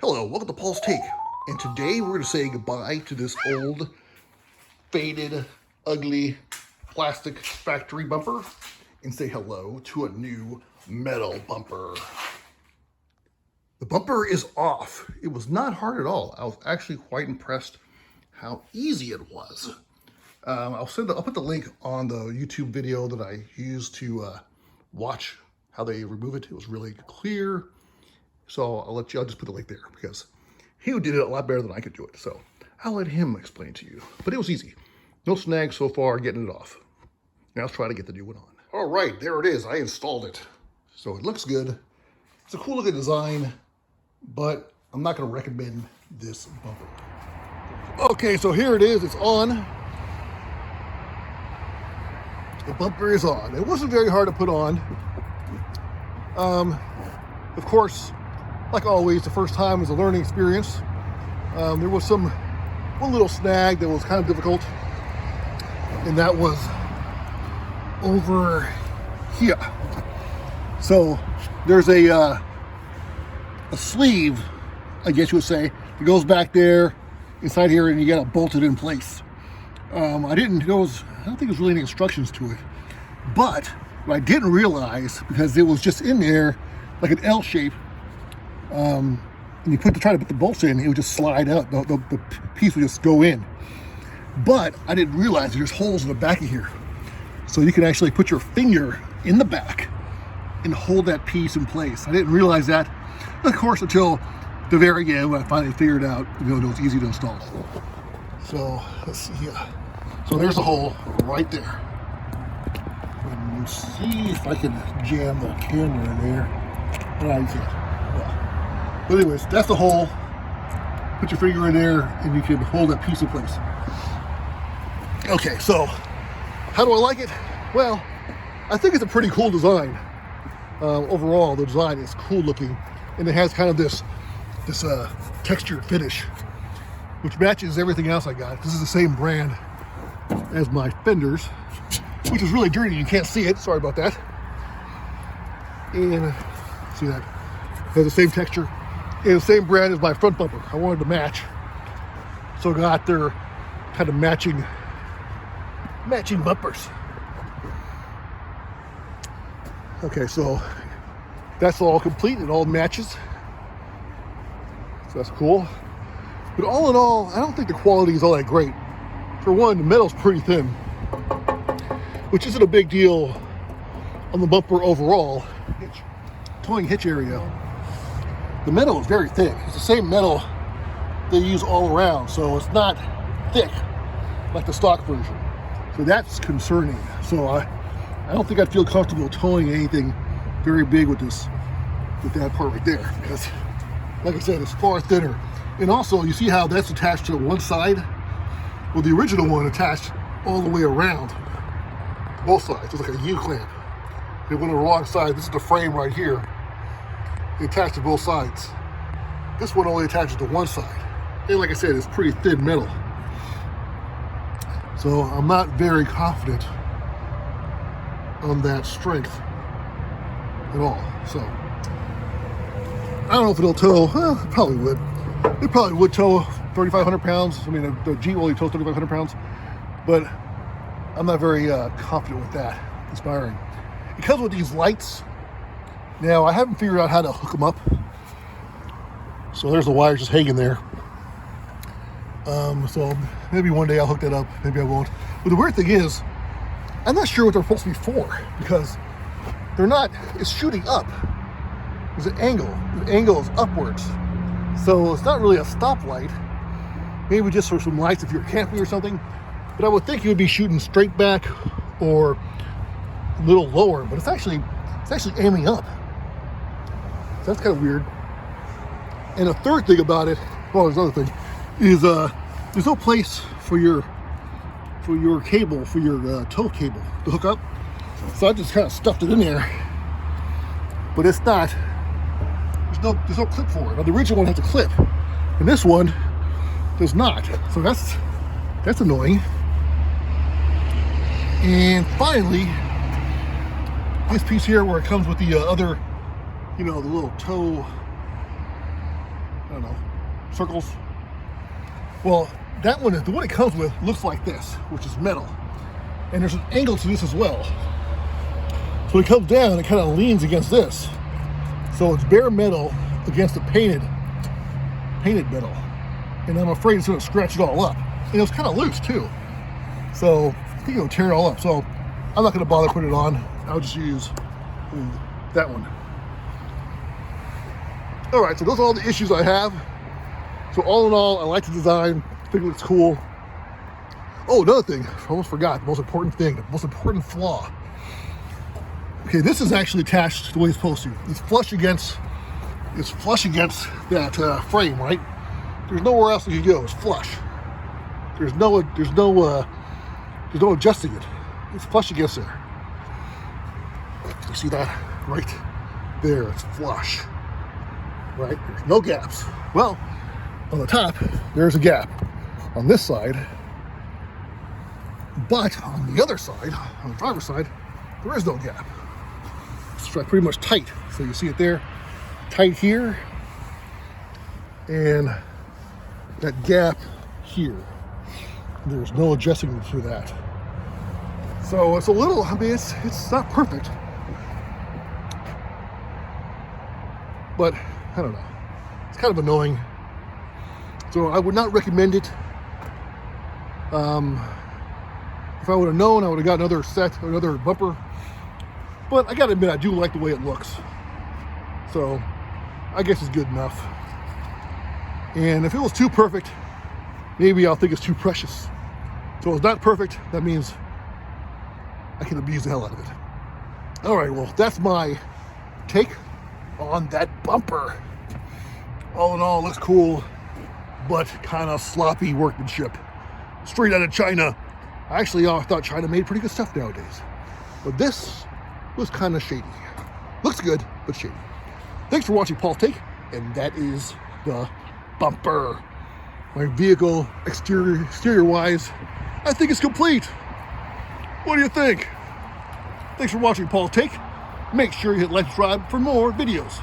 Hello, welcome to Paul's Take, and today we're going to say goodbye to this old, faded, ugly, plastic factory bumper and say hello to a new metal bumper. The bumper is off. It was not hard at all. I was actually quite impressed how easy it was. I'll put the link on the YouTube video that I used to watch how they remove it. It was really clear. So I'll just put the link there because he did it a lot better than I could do it. So I'll let him explain to you. But it was easy. No snags so far getting it off. Now let's try to get the new one on. All right, there it is. I installed it. So it looks good. It's a cool looking design, but I'm not going to recommend this bumper. Okay, so here it is. It's on. The bumper is on. It wasn't very hard to put on. Of course, like always, the first time was a learning experience. There was one little snag that was kind of difficult, and that was over here. So there's a sleeve, I guess you would say, that goes back there inside here, and you got it bolted in place. I don't think there's really any instructions to it, but what I didn't realize, because it was just in there like an L shape, and you try to put the bolts in, it would just slide out. The piece would just go in. But I didn't realize there's holes in the back of here. So you can actually put your finger in the back and hold that piece in place. I didn't realize that, of course, until the very end when I finally figured out, it was easy to install. So let's see here. So there's a hole right there. And see if I can jam the camera in there. No, you can't. But anyways, that's the hole. Put your finger in there and you can hold that piece in place. Okay, so how do I like it? Well, I think it's a pretty cool design. Overall, the design is cool looking, and it has kind of this textured finish, which matches everything else I got. This is the same brand as my fenders, which is really dirty. You can't see it. Sorry about that. And see that? It has the same texture and the same brand as my front bumper. I wanted to match, so I got their kind of matching bumpers. Okay, so that's all complete. It all matches. So that's cool. But all in all, I don't think the quality is all that great. For one, the metal's pretty thin, which isn't a big deal on the bumper overall. Towing hitch area. The metal is very thick. It's the same metal they use all around, so it's not thick like the stock version. So that's concerning. So I don't think I'd feel comfortable towing anything very big with that part right there, because like I said, it's far thinner. And also, you see how that's attached to one side? Well, the original one attached all the way around both sides. It's like a U-clamp. It went on the wrong side. This is the frame right here. It attached to both sides. This one only attaches to one side. And like I said, it's pretty thin metal. So I'm not very confident on that strength at all. So I don't know if it'll tow. It probably would. It probably would tow 3,500 pounds. I mean, the Jeep only tows 3,500 pounds. But I'm not very confident with that. Inspiring. It comes with these lights. Now, I haven't figured out how to hook them up. So there's the wires just hanging there. So maybe one day I'll hook that up. Maybe I won't. But the weird thing is, I'm not sure what they're supposed to be for, because they're not, it's shooting up. There's an angle. The angle is upwards. So it's not really a stoplight. Maybe just for some lights if you're camping or something. But I would think you would be shooting straight back or a little lower, but it's actually aiming up. So that's kind of weird. And the third thing about it, well, there's another thing, is there's no place for your cable, for your tow cable to hook up. So I just kind of stuffed it in there. But it's not, there's no clip for it. Now, the original one has a clip, and this one does not. So that's annoying. And finally, this piece here where it comes with the other, the little tow I don't know, circles. Well, that one, the one it comes with looks like this, which is metal. And there's an angle to this as well. So it comes down, it kind of leans against this. So it's bare metal against the painted metal. And I'm afraid it's gonna scratch it all up. And it was kind of loose too. So I think it'll tear it all up. So I'm not gonna bother putting it on. I'll just use that one. All right, so those are all the issues I have. So all in all, I like the design. I think it looks cool. Oh, another thing, I almost forgot, the most important thing, the most important flaw. Okay, this is actually attached the way it's supposed to. It's flush against that frame, right? There's nowhere else it can go. It's flush. There's no adjusting it. It's flush against there. You see that? Right there, it's flush. Right? There's no gaps. Well, on the top, there's a gap on this side, but on the other side, on the driver's side, there is no gap. It's pretty much tight. So you see it there, tight here, and that gap here. There's no adjusting to that. So it's a little, I mean, it's not perfect, but I don't know. It's kind of annoying. So I would not recommend it. If I would have known, I would have got another set, another bumper. But I gotta admit, I do like the way it looks. So I guess it's good enough. And if it was too perfect, maybe I'll think it's too precious. So it's not perfect, that means I can abuse the hell out of it. All right, well, that's my take on that bumper. All in all, it looks cool, but kind of sloppy workmanship. Straight out of China. Actually, I thought China made pretty good stuff nowadays. But this was kind of shady. Looks good, but shady. Thanks for watching Paul's Take, and that is the bumper. My vehicle, exterior-wise, I think it's complete. What do you think? Thanks for watching Paul's Take. Make sure you hit like and subscribe for more videos.